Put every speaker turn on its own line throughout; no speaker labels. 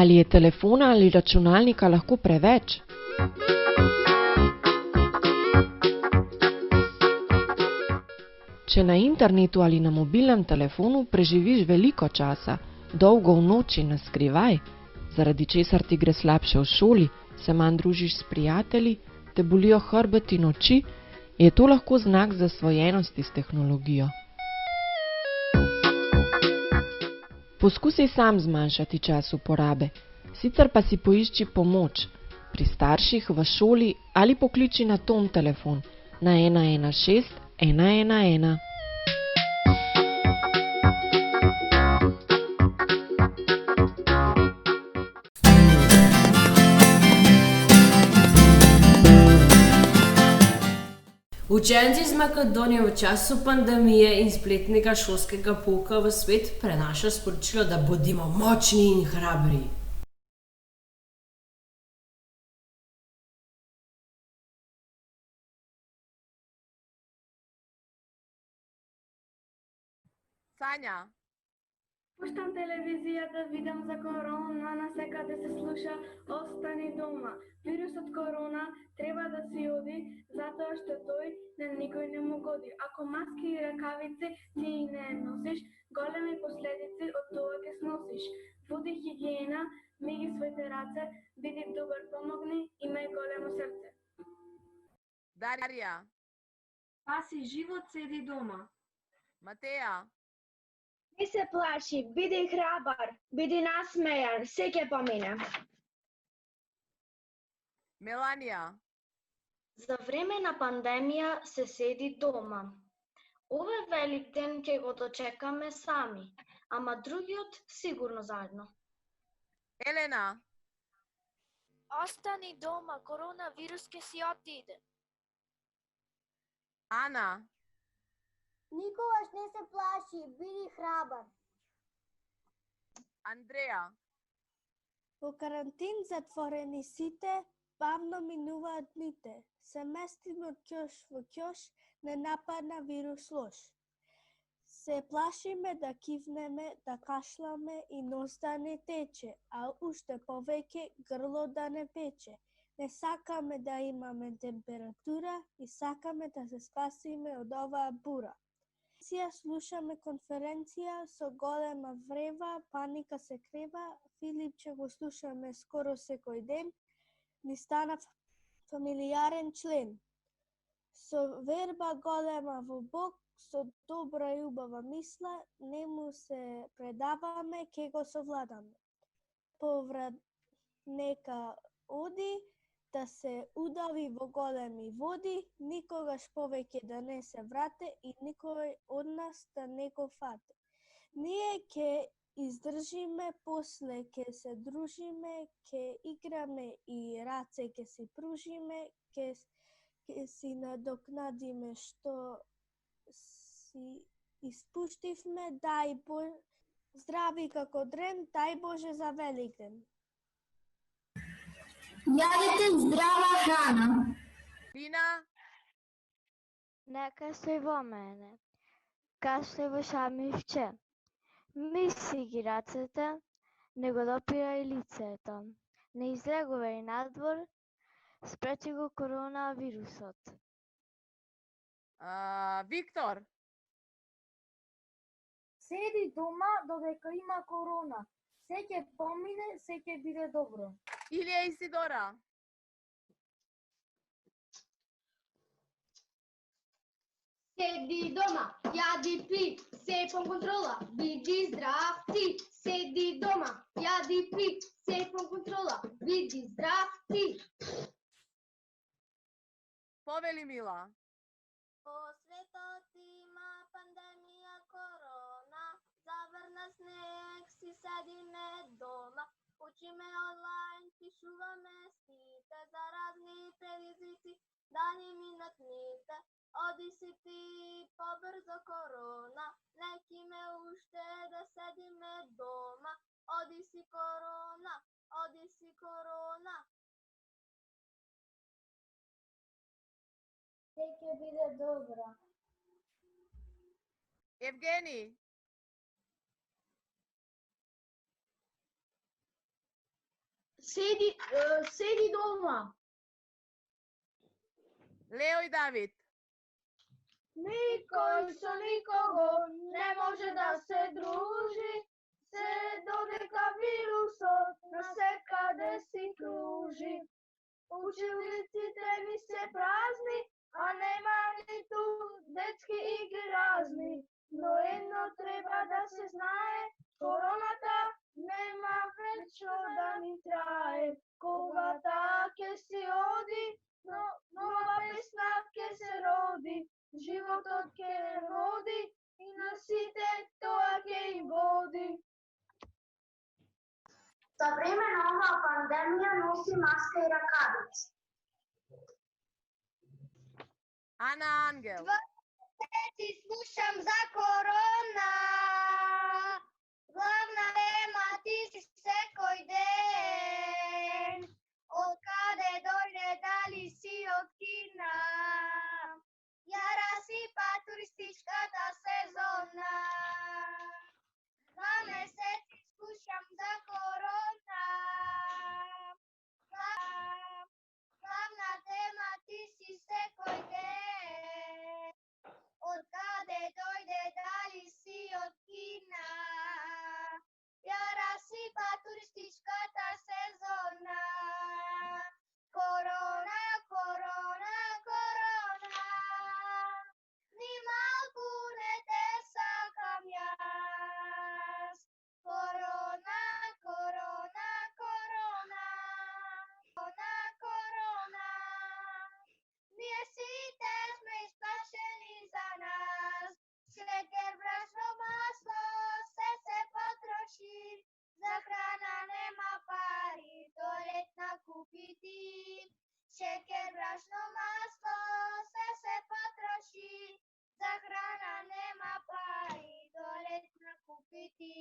Ali je telefona ali računalnika lahko preveč? Če na internetu ali na mobilnem telefonu preživiš veliko časa, dolgo v noči na skrivaj, zaradi česar ti gre slabše v šoli, se manj družiš s prijatelji, te bolijo hrbet in oči, je to lahko znak zasvojenosti s tehnologijo. Poskusi sam zmanjšati čas uporabe, sicer pa si poišči pomoč pri starših, v šoli ali pokliči na Tom telefon na 116 111.
Učenci iz Makedonije v času pandemije in spletnega šolskega pouka v svet prenaša sporočilo, da bodimo močni in hrabri.
Sanja.
Puštam televizija da vidim za korona, nasекаде се слуша остани дома. Вирусот корона треба да си оди, затоа што тој на никој не му годи. Ако маски и ракавици ти не носиш, големи последици од тоа ќе сносиш. Води хигиена, миги своите раце, биди добар, помогни, имај големо срце.
Дарија.
Паси живот, седи дома.
Матеја.
Не се плаши, биди храбар, биди насмејан, се ќе помине.
Меланија.
За време на пандемија се седи дома. Овој Великден ќе го дочекаме сами, ама другиот сигурно заедно.
Елена.
Остани дома, коронавирус ќе си отиде.
Ана.
Никогаш не се плаши, биди храбар.
Андреја.
Во карантин затворени сите, бавно минуваат дните. Се местиме од ќош во ќош, не нападна вирус лош. Се плашиме да кивнеме, да кашламе и нос да не тече, а уште повеќе грло да не пече. Не сакаме да имаме температура и сакаме да се спасиме од оваа бура. Сега слушаме конференција со голема врева, паника се крева, Филипче го слушаме скоро секој ден, ни стана фамилиарен член. Со верба голема во Бог, со добра и убава мисла, нему се предаваме, ке го совладаме. Поврат нека оди, да се удави во големи води, никогаш повеќе да не се врате и никој од нас да не го фате. Ние ќе издржиме, после ќе се дружиме, ќе играме и раце ќе си пружиме, ќе си надокнадиме што си испуштивме, дај Боже, здрави како дрен, дај Боже за Великден.
Јадете здрава храна.
Лина.
Не кашлај во мене, кашлај во шамивче. Миси ги рацете, не го допирај лицето. Не излегувај надвор, спречи го коронавирусот.
Виктор.
Седи дома додека има корона. Се ќе помине, се ќе биде добро.
Илија Исидора.
Седи дома, јади пи, се под контрола, биди здрав ти. Седи дома, јади пи, се под контрола, биди здрав ти.
Повели Мила.
По светот има пандемија корона, заврна снег, си седиме дома, учиме онлайн, пишуваме сите, за разни предизвици, да ни минат дните. Оди си ти побрзо корона, некиме уште да седиме дома. Оди си корона, оди си корона.
Се ќе биде добро.
Евгени.
Sedi doma.
Leo i David.
Niko isto nikogo ne može da se druži, se dodeka viruso na sekade si kruži. Učilici temi se prazni, a nema ni tu dečki igri razni. No jedno treba da se znaje, koronata nema večno da ni traje. Koga take si odi, nova pesna ke se rodi. Život od ke rodi i nosite to ke im vodi.
Za vreme nova pandemija nosi maske i rakavice.
Ana Angel.
Meseci slušam za korona, glavna tema ti si se koji den, od kade dojde da li si od kina, jara si pa turistička ta sezona. 2 meseci slušam za korona, glavna tema ti si se koji den, od kade dojde da li si od kina, jara si pa turistička ta sezona. Korona, korona, korona, ni malku ne te sakam jas. Korona, korona, korona, korona, korona, mjesite sme isplašeni za nas. Šeker, brašno, maslo, sve se potroši, za hrana nema pari, do ljetna kupiti. Šeker, brašno, maslo, sve se potroši, za hrana nema pari, do ljetna kupiti.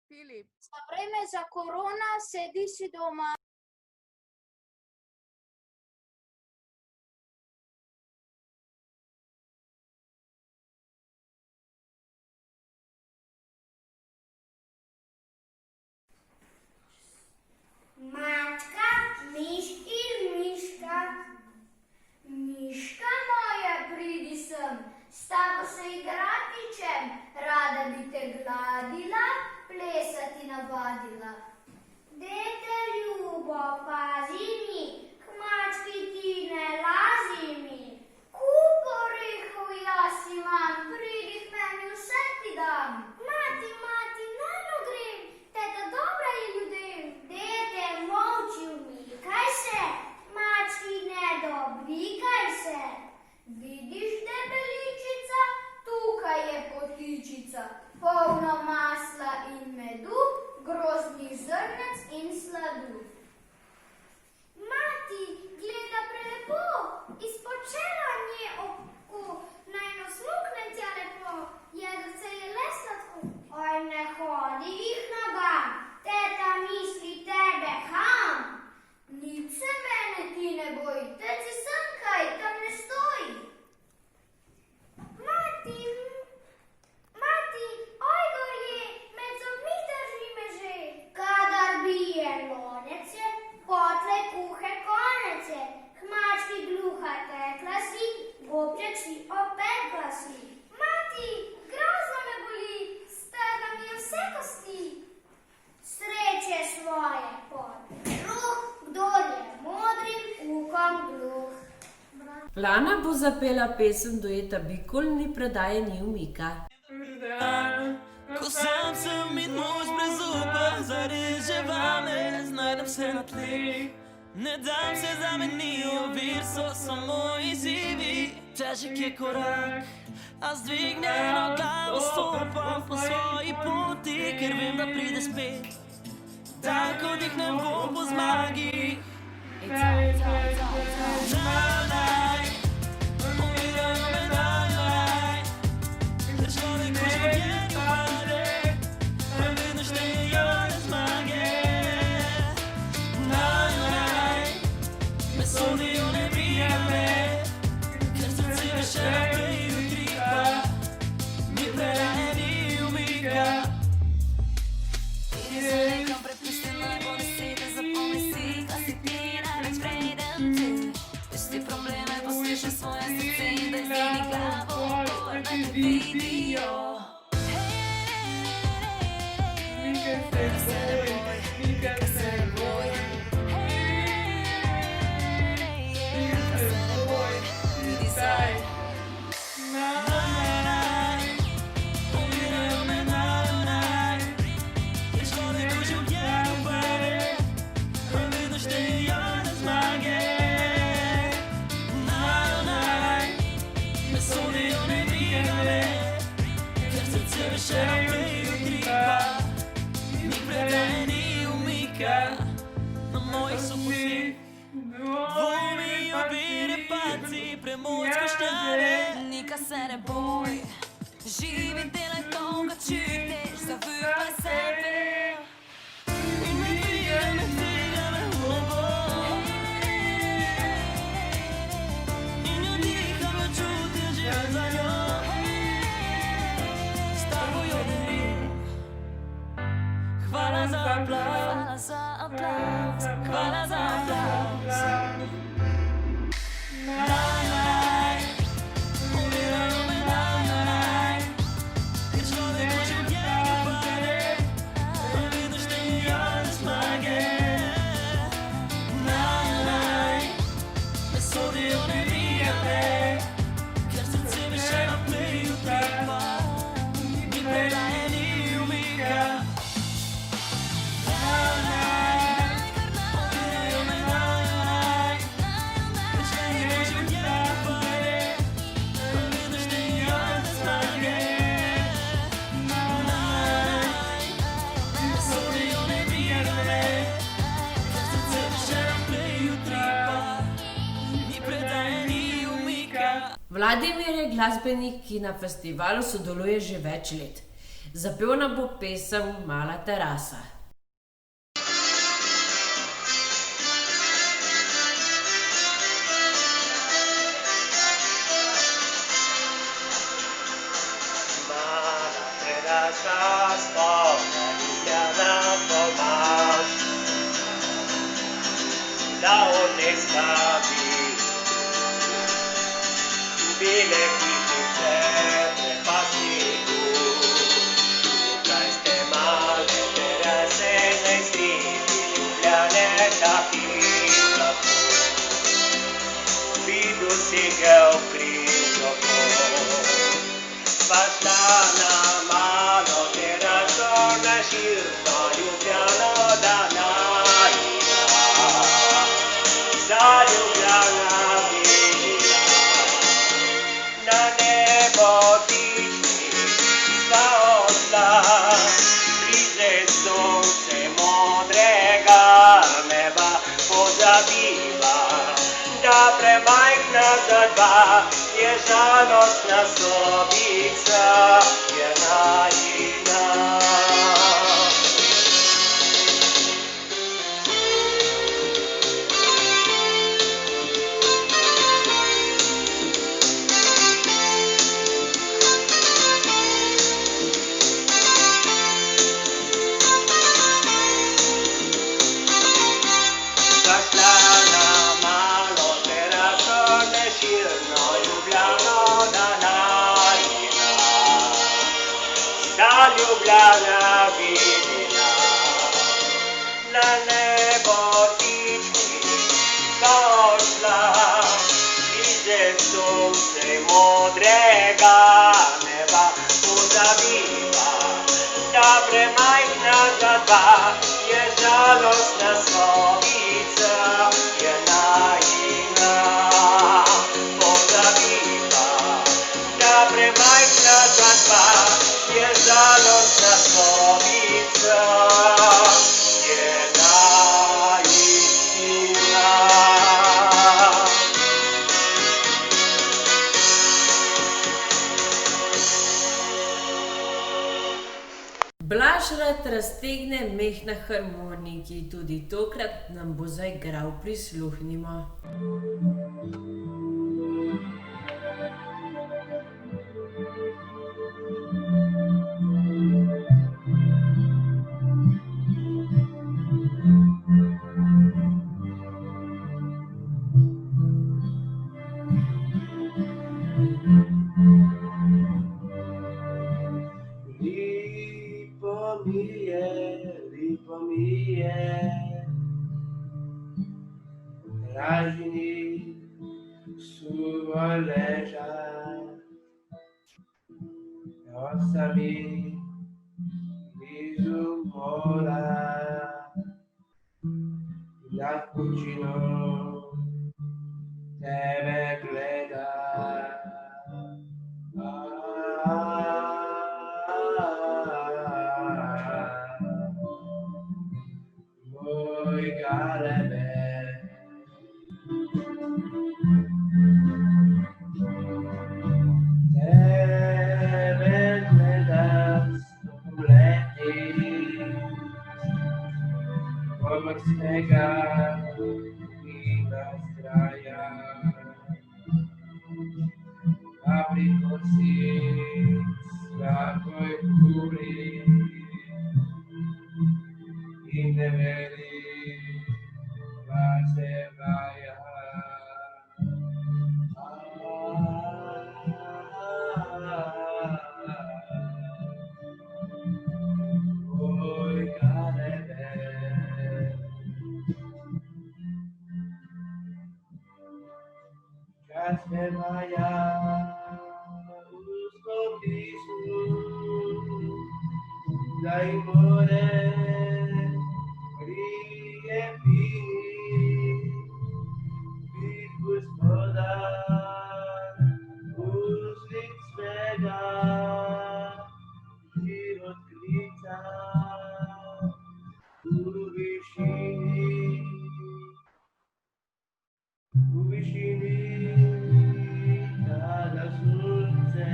Filip.
Za vreme za korona sedi si doma.
Mačka, miš in miška. Miška moja, pridi sem, s tabo se igrati čem, rada bi te gladila, plesati navadila. Dete ljubo, pazi mi, k mački ti ne lazi mi. Kup orehov jaz imam, pridi k meni vse ti dam. Mati, mati, najno grem, teta dobra je ljudem. Dete, molči, umikaj se, mački ne dobrikaj se. Vidiš, debeličica, tukaj je potičica, polno masla in medu, grozdnih zrnec in sladu. Mati gleda prelepo, izpod čela nje oko, najno smukne tja lepo, jedrce je le sladko. Oj, ne hodi jih nogam, teta misli tebe ham. Nič se mene ti ne boji, teci srkaj, tam ne stoji. Mati, mati, oj gorje, med zobmi drži me že. Kadar bije lonece, potle kuhe konece, k mački gluha tekla si, gobček si opekla si. Mati, grozno me boli, strga mi je vse kosti. Sreče svoje pod ruh, kdor je modrim ukom gluh.
Lana bo zapela pesem dueta Bikolni predaje ni umika.
Ko sam sem in mož brez upa, zareže vame, znajdem se na tleh. Ne dam se zameni, ovir so samo izzivi. Težek je korak, a zdvignjeno glavo stopam po svoji poti, ker vem, da pride spet. Tako dihnem bom po zmagi. Naj, umirajo me naj, ker človek v življenju pade, pa vedno štejejo le zmage. Naj, me sodijo ne prijame, ker srce me še naprej utripa, mi predaje ni umika. mio.
Mica sei voi. Sai.
Moj so posi, dvomi obire pazzi, premoć koščare. Nika se ne boj, živi delaj toga čutiš, zavrpa sebe. In me tega me hobo. In jo diham, jo čutim že za njo. S tabo jo delim. Hvala za aplauz, hvala za aplauz. Naj, umiramo me naj. Ker človek v življenju pade, vedno štejejo zmage. Naj, me sodijo nevijane, ker srce mi še naprej utripa. Ni predaje, ni umika.
Vladimir je glasbenik, ki na festivalu sodeluje že več let. Zapel nam bo pesem Mala terasa.
Mala terasa, spolna Ljubljana pomaž, da odnestavi bile hišice, prepasniku. Tukaj ste male terase, naj sredi Ljubljane takih lahko. Videl si ga v križoku, pa šla na malo teraso, na širno Ljubljano, da najina za Ljubljana videla. Na nebo tični sta odla, prize sonce modrega neba, pozabiva, da premajhna za dva je žalostna sobica, je najina. Ljubljana videla, na nebo tični sta odšla, prize sonce modrega neba, pozabiva, da premajhna za dva je žalostna sobica, je najina. Pozabiva, da premajhna za dva je žalostna sobica, je najina.
Blaž rad raztegne meh na harmoniki, tudi tokrat nam bo zaigral, prisluhnimo.
lipo mi je. Pražni suvo ležat, nosami blizu mora, nad pučinom tebe gledam. Moj galebe, tebe gledam leti, pomak snega i nastraja, aprikosi svakoj kuli i ne veri vaše vaja. Moj galebe, kad me vaja usko pismu, da i more prije pini, bit gospodar, uzlik svega, život klica u višini, kada sunce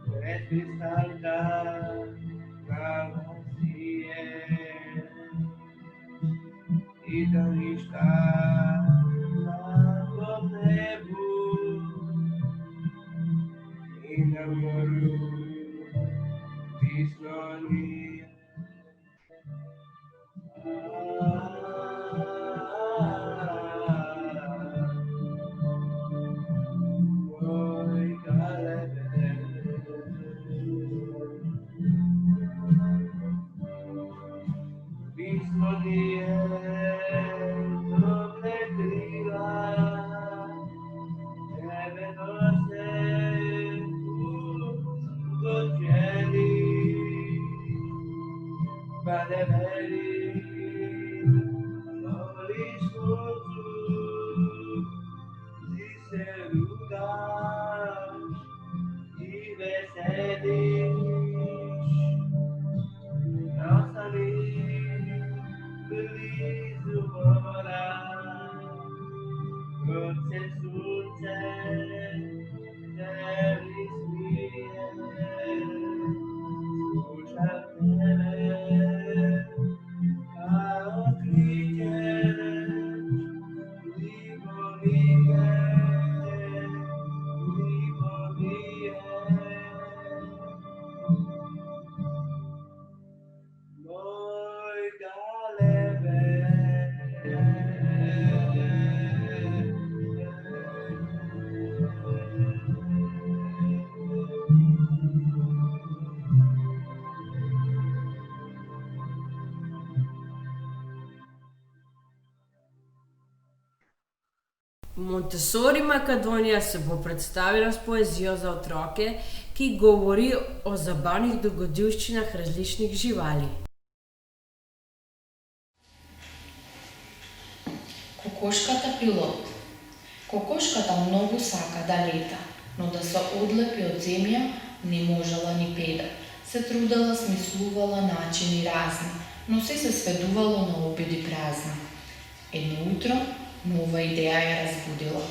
pred kristalka sije i da ništa na tom nebu i na moru pisno nije. Moj galebe, pismo nije dobre krila, tebe nose ugođeni, pa ne veri, voliš suncu, ti se rugaš i veseliš, nosami blizu mora, kod se sunce tebi smije, slušam tebe kao kričeš, lipo mi je, lipo mi je. Moj galebe,
Montessori Makedonija se bo predstavila s poezijo za otroke, ki govori o zabavnih dogodivščinah različnih živali.
Kokoškата pilot. Kokoškата mnogo сака да лета, но да се одлепи од земја не можела ни педа. Се трудела, смислувала начини разни, но се сведувало на обиди празни. Едно утро нова идеја ја разбудила.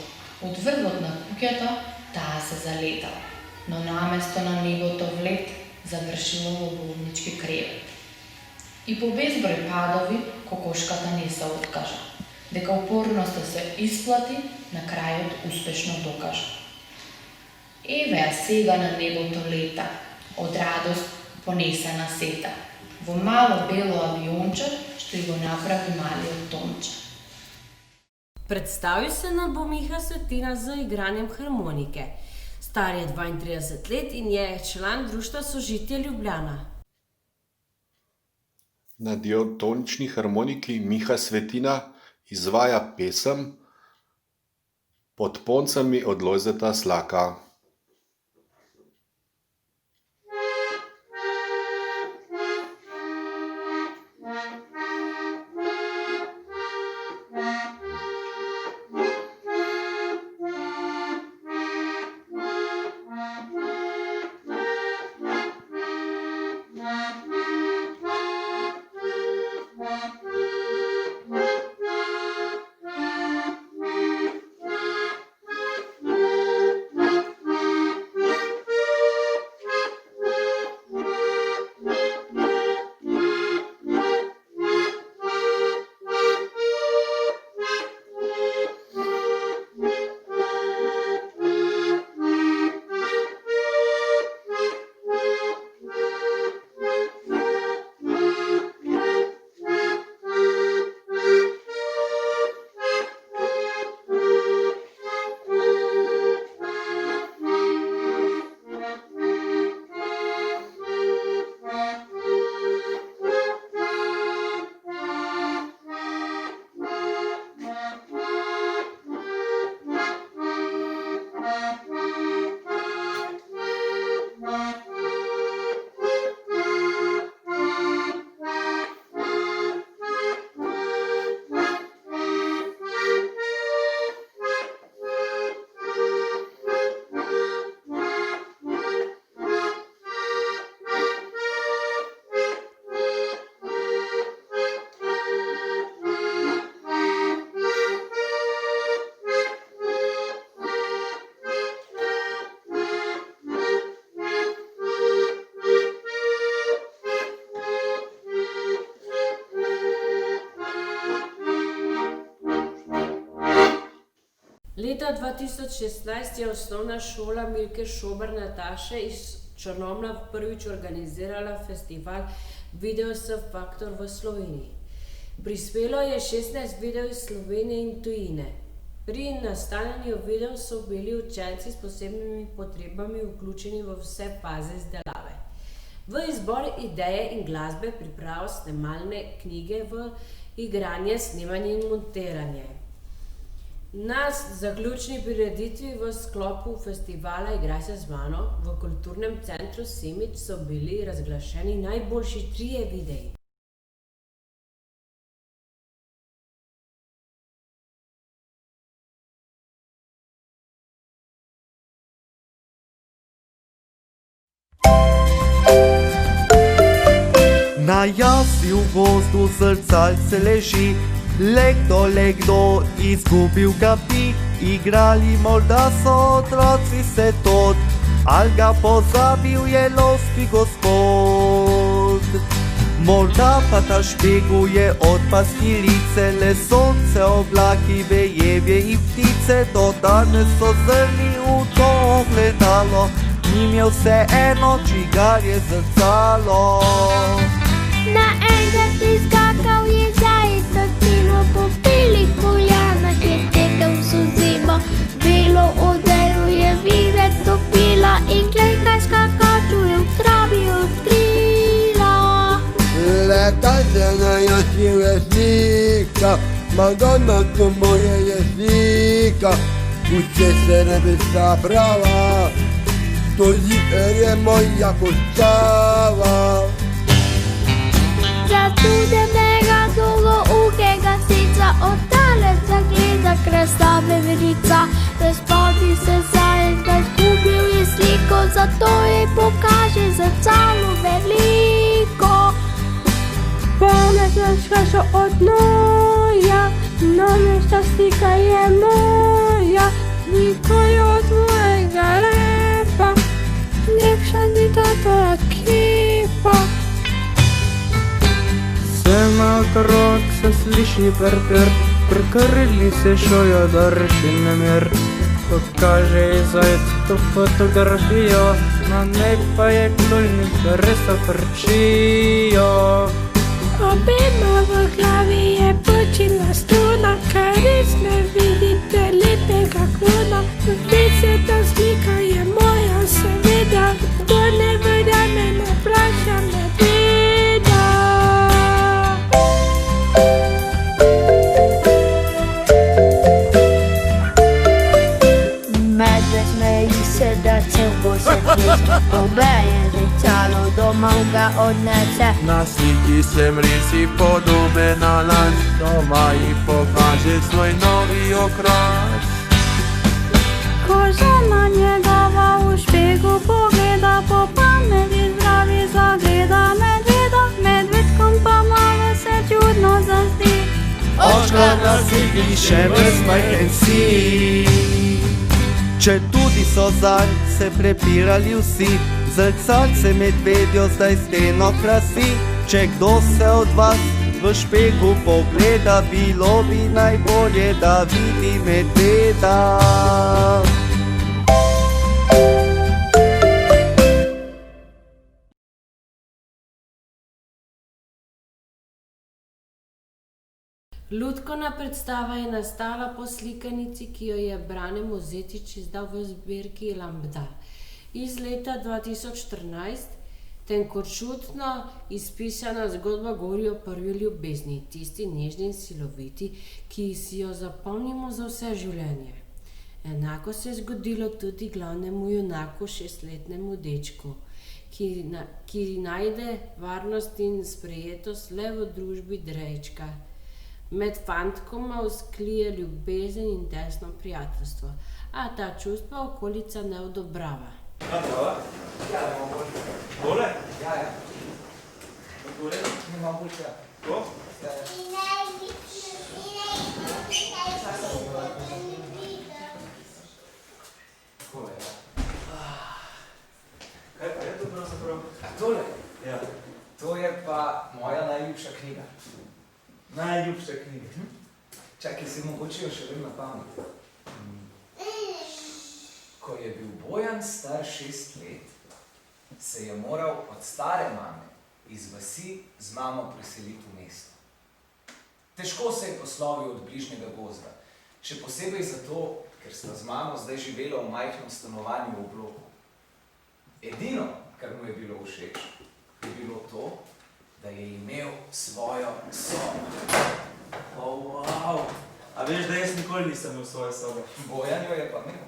Од врвот на куќата таа се залетала, но наместо на небото влет завршила во болнички кревет. И по безброј падови кокошката не се откажа. Дека упорноста се исплати, на крајот успешно докажа. Еве ја сега на небото лета, од радост понесена сета, во мало бело авионче, што и го направи малиот Томче.
Представи се на Бомиха Светина за игранjem хармонike. Star je 32 let in je član društva Sožitje Ljubljana.
Na diatonični harmoniki Miha Svetina izvaja pesem Pod poncami od Lojzeta Slaka.
Leta 2016 je osnovna šola Milke Šober Nataše iz Črnomlja prvič organizirala festival Videosuf Faktor v Sloveniji. Prispelo je 16 videov iz Slovenije in tujine. Pri nastajanju videov so bili učenci s posebnimi potrebami vključeni v vse faze izdelave. V izbor ideje in glasbe, pripravo snemalne knjige, v igranje, snemanje in montiranje. Na zaključni prireditvi v sklopu festivala Igraj se z mano v Kulturnem centru Semič so bili razglašeni najboljši 3 videi.
Na jasi v gozdu zrcalce leži, lekdo izgubil ga bi, igrali morda so otroci se tod, ali ga pozabil je lovski gospod. Morda pa ta špeguje od pastilice, le sonce, oblaki, vejevje in ptice, do danes so zrli v to ogledalo, njim je vseeno, čigar je zrcalo.
Naenkrat izskakal je zajec, bilo po belih poljanah je tekel vso zimo, belo odejo je videti topila in glej, kaj skakaču je v travi odkrila.
Letaj se na jasile slika, Madonna to moje je slika, uče se nebesa prava, to ziper je moja postava.
Začudenega dolgoukega sica oddalec zagleda krasave verica, razpodi se zajec, da izgubil je sliko, zato je pokaže zrcalo veliko.
Pogled razkašo od noja, namesta slika je moja, sliko je od mojega lepa, lepša ni ta tvoja kipa.
Naokrog se sliši prpir, prikrili se šojo drži nemir. Pokaže zajec to fotografijo, na nek pa je ključnik, res frčijo.
Obema v glavi je počila struna, kaj res ne vidite lepega klona, zdi se ta slika je moja.
seveda, kdor ne verjame, ne vpraša me beda.
Medved smeji se, da cel bo se pječe, obeje zrcalo doma ga odnese.
Na sliki sem risi podoben na lanč, doma ji pokaže svoj novi okras.
Ko žena njegova v špegu pogleda, po pameti zdravi zagleda medveda, medvedkom pa malo se čudno zazdi.
Očka na sliki še ves majhen si. Če tudi so zanj se prepirali vsi, zrcalce medvedjo zdaj steno krasi. Če kdo se od vas v špegu pogleda, bilo bi najbolje, da vidi medveda.
Lutkovna predstava je nastala po slikanici, ki jo je Brane Mozetič izdal v zbirki Lambda iz leta 2014. Tenkočutno izpisana zgodba govori o prvi ljubezni, tisti nežni in siloviti, ki si jo zapomnimo za vse življenje. Enako se je zgodilo tudi glavnemu junaku, 6-letnemu dečku, ki najde varnost in sprejetost le v družbi Drejčka. Med fantkoma vzklije ljubezen in tesno prijateljstvo, a ta čustva okolica ne odobrava.
Prava? Ja, imam bolj. Tole? Ja. Tole? Imam bolj tja. To? Tole, ja. Kaj pa je to pravzaprav?
Tole?
Ja.
To je pa moja najljubša knjiga.
Najljubša knjiga.
Čakaj, si mogoče jo še vem na pamet. Ko je bil Bojan star 6 let, se je moral od stare mame iz vasi z mamo preseliti v mesto. Težko se je poslovil od bližnjega gozda, še posebej zato, ker sta z mamo zdaj živela v majhnem stanovanju v bloku. Edino, kar mu je bilo všeč, je bilo to, da je imel svojo sobo.
Wow! A veš, da jaz nikoli nisem imel svoje sobe?
Bojan jo je pa imel.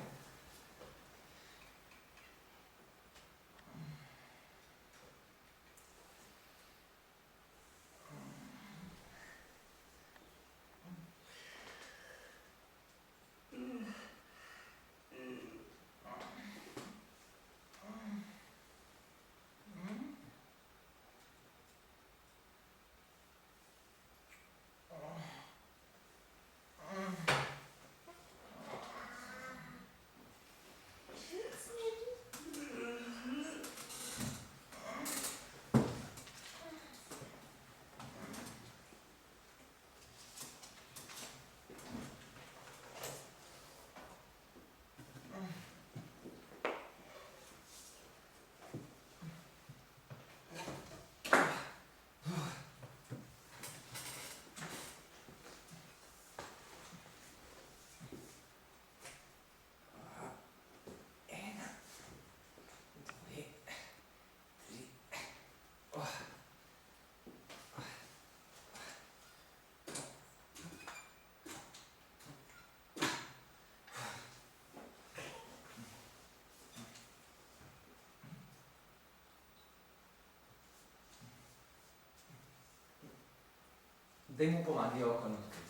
Daj mu pomagi okno odkriti.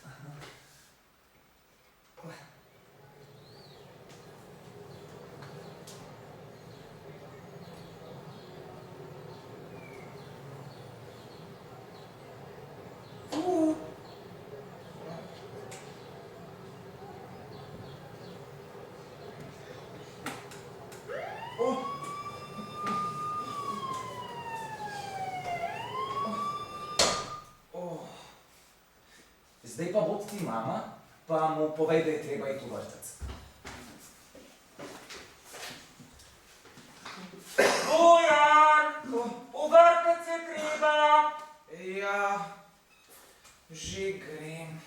Zdaj pa bod ti mama, pa mu povej, da je treba iti v vrtec.
Bojan! V vrtec je treba!
Ja, že grem.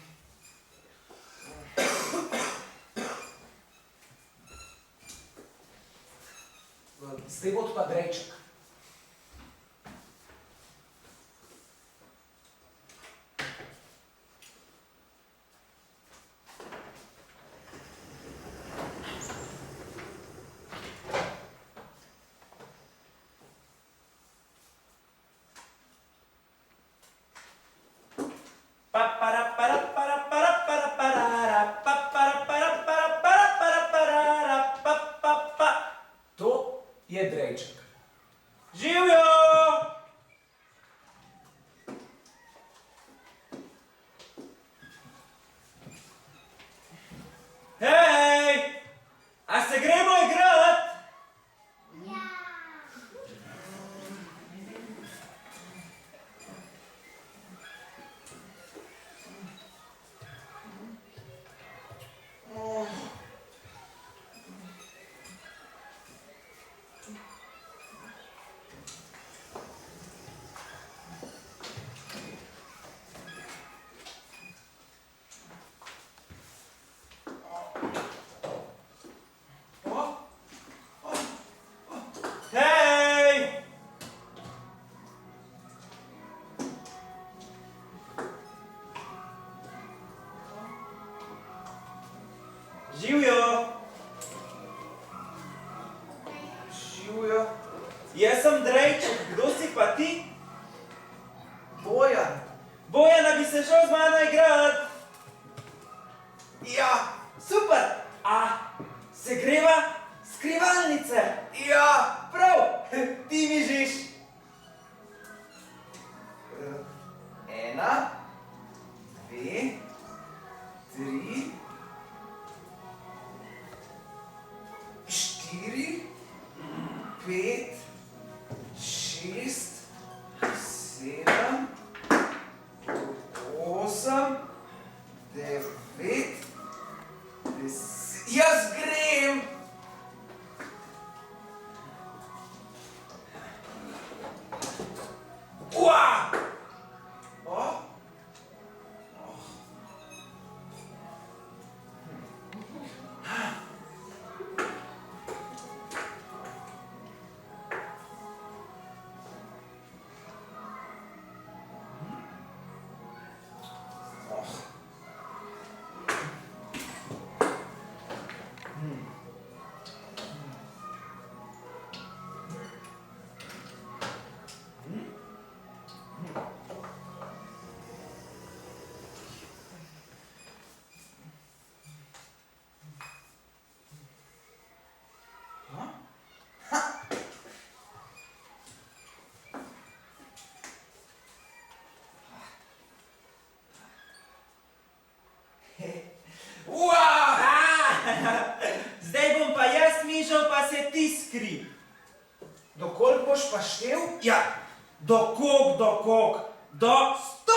pa drejček. To je drejček.
Živjo! Hej! A se gremo igrat? Hej! Živjo! Živjo! Jaz sem Drejček, kdo si pa ti?
Bojan.
Bojan, a bi se šel z mano igrat?
Ja,
Super! A se greva skrivalnice?
ja,
Prav, ti mi žiš.
1, 2, 3, 4, 5, 6, 7, 8, 9, 10. Jaz grem! Ua! O?
Zdaj bom pa jaz mižal, pa se ti skri.
Do koliko boš pa štel?
Ja, do kog? Do 100!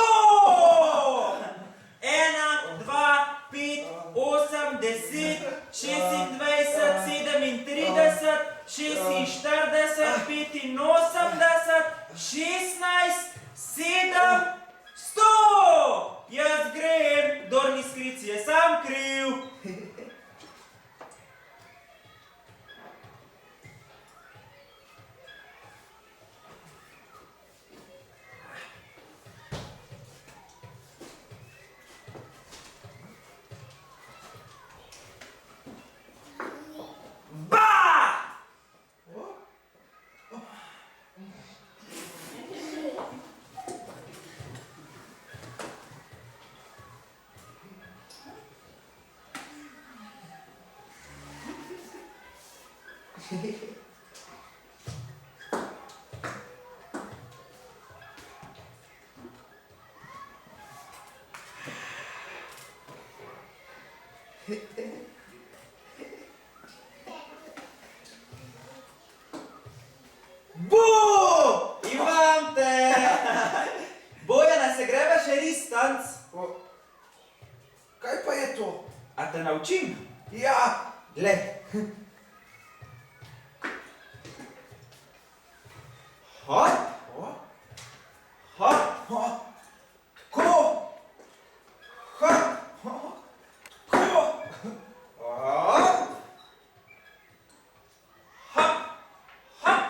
1, 2, 5, 8, 10, 26, 37, 46, 85, 16, 7, 100! Jaz grem, kdor ni skrit, je sam kriv. Bu! Imam te! Bojana, se greva še ristanc?
Kaj pa je to?
A te naučim?
Ja, le.
Hop, hop, hop, tako, hop, tako, hop, hop, hop,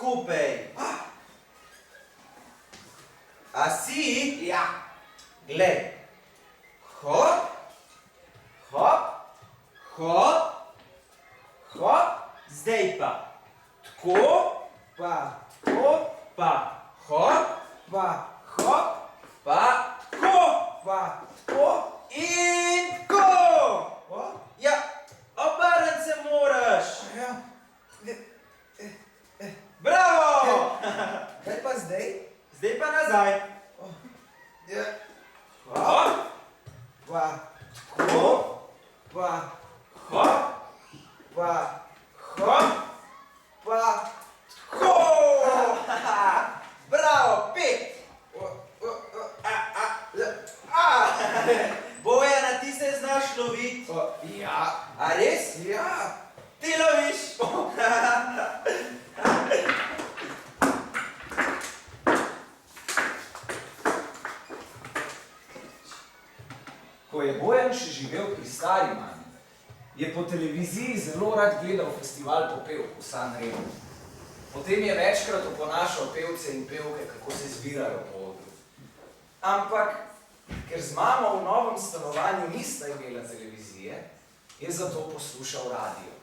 skupaj. A si? Ja. Glej. Hop, hop, hop, hop, zdaj pa. Tako, pa, tako, pa, hop, pa, hop, pa, tako, pa, tako in tako. Ja, obrniti se moraš. Ja. Bravo! Kaj pa zdaj? Zdaj pa nazaj. Hop, pa, tako, pa, hop, pa, hop, pa, tako. Bravo, 5. Bojana, ti se znaš loviti? Ja. A res? Ja. Ti loviš?
Ko je Bojan še živel pri stari mami, je po televiziji zelo rad gledal festival popevk v Sanremu. Potem je večkrat oponašal pevce in pevke, kako se zbirajo po odru. Ampak, ker z mamo v novem stanovanju nista imela televizije, je zato poslušal radio.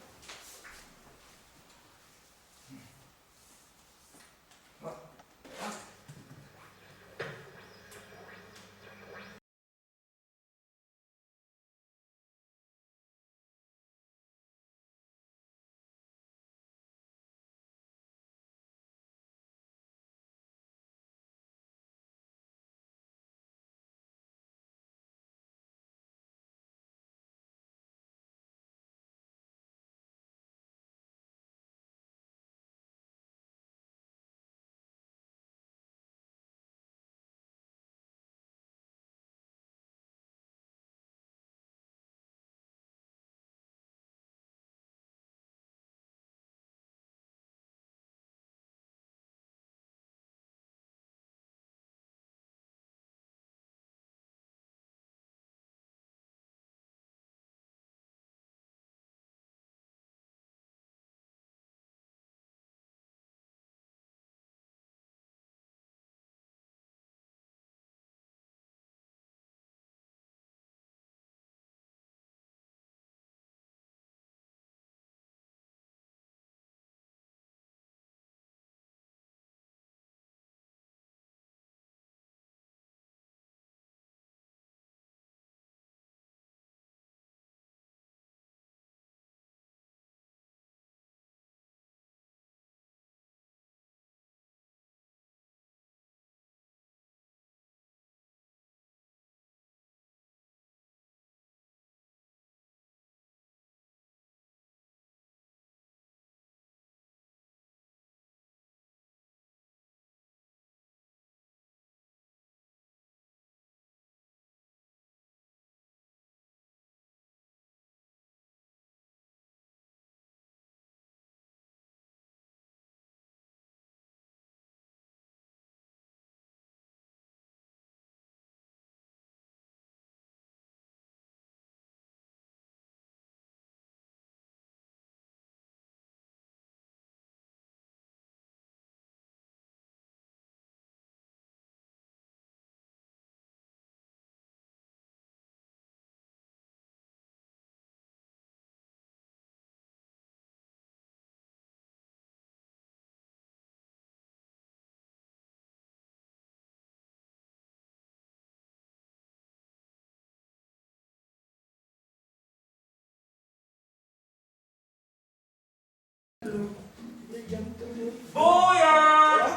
Bojan!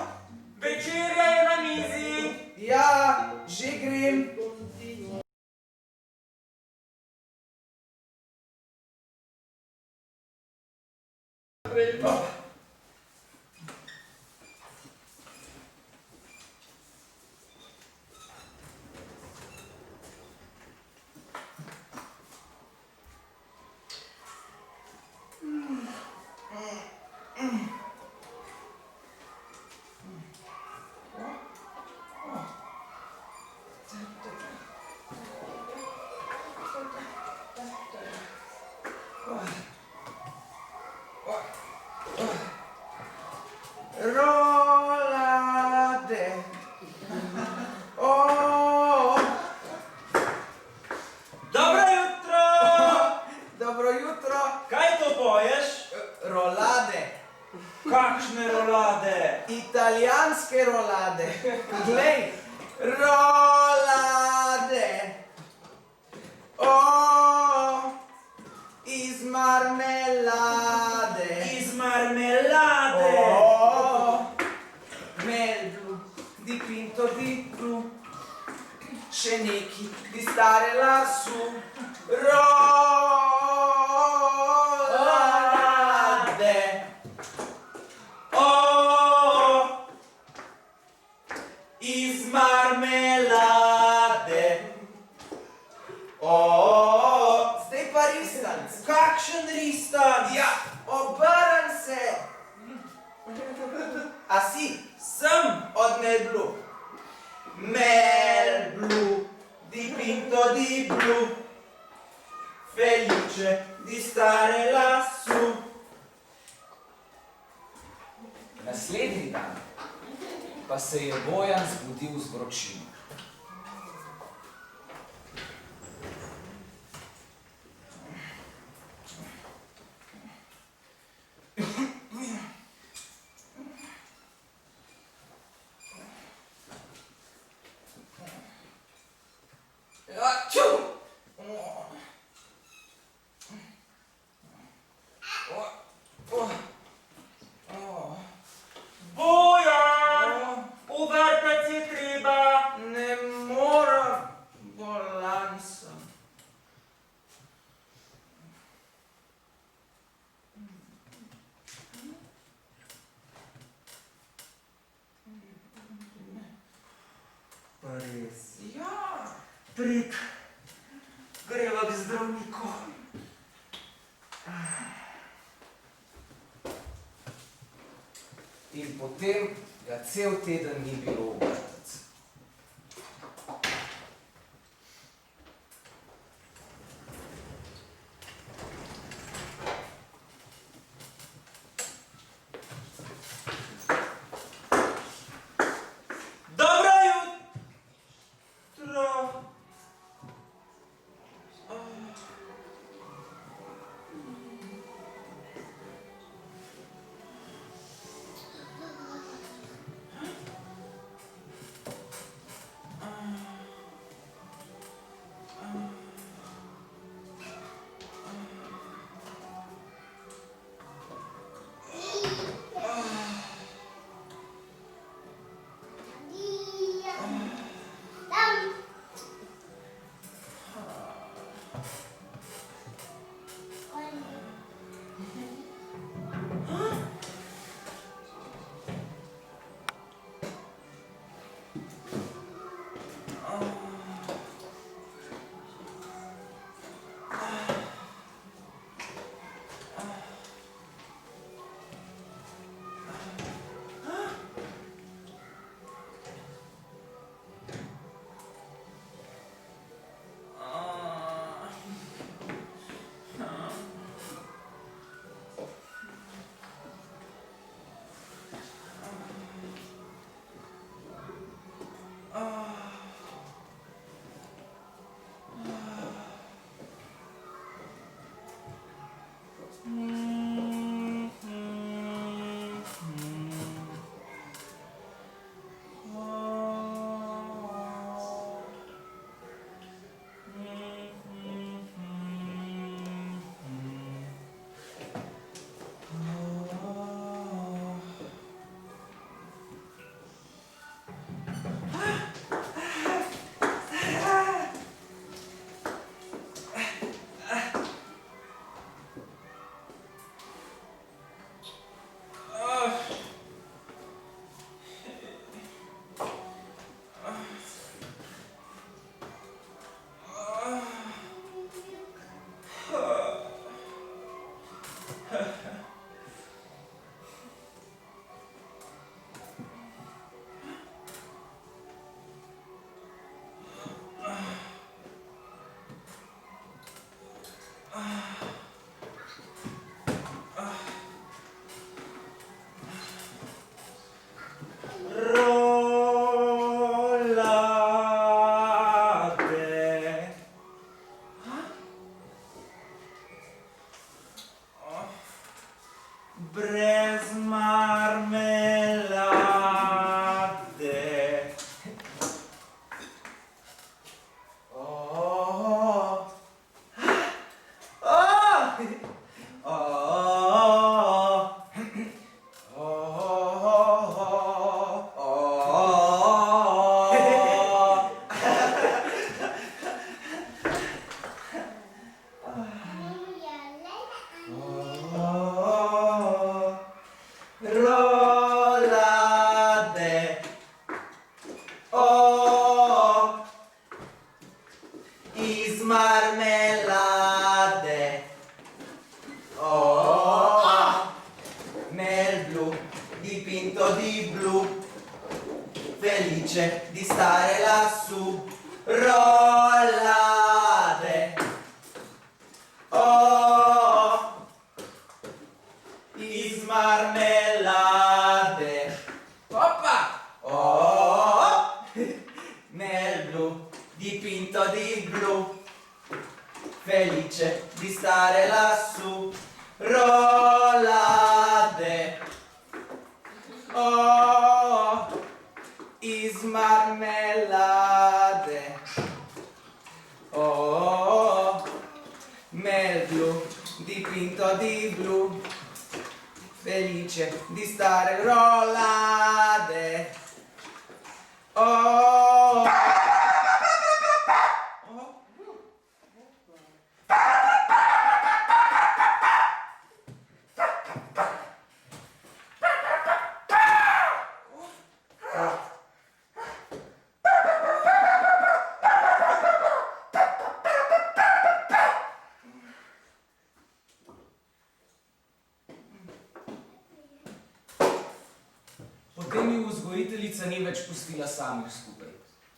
Večerja je na mizi! Ja, že grem. Rolade. Iz marmelade. Zdaj pa ristanc. Kakšen ristanc? Ja, obrn se. A si? Sem od Melblu. Melblu, di pinto di blu, felice di stare lassù.
Naslednji dan pa se je Bojan zbudil z vročino.
Bojan, uvrtati je treba. Ne morem, bolan sem. Pa res? Ja, prid. Greva k zdravniku.
In potem ga cel teden ni bilo v vrtec.
Dobro jutro. brez marmelade. Oh. Oh. Oh. felice di stare lassù. Rollade, oh, iz marmelade, oh, mel blu dipinto di blu, felice di stare rollade, oh. Potem ju vzgojiteljica ni več pustila samih skupaj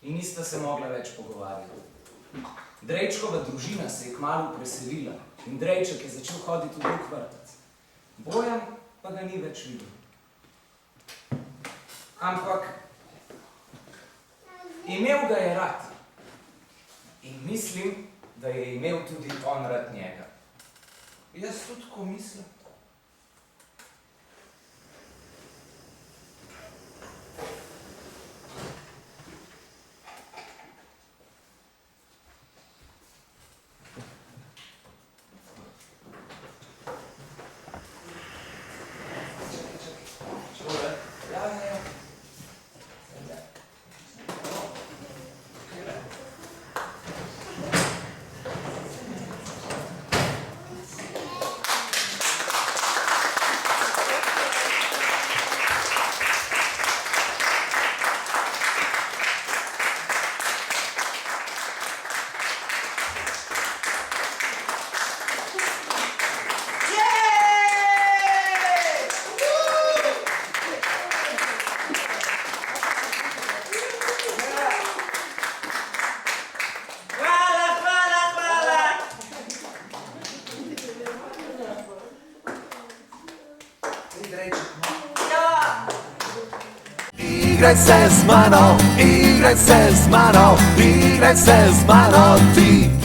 in nista se mogla več pogovarjati. Drejčkova družina se je kmalu preselila in Drejček je začel hoditi v drug vrtec. Bojan pa ga ni več videl. Ampak imel ga je rad in mislim, da je imel tudi on rad njega. Jaz tudi tako mislim.
Igraj se z mano, igraj se z mano, igraj se z mano ti.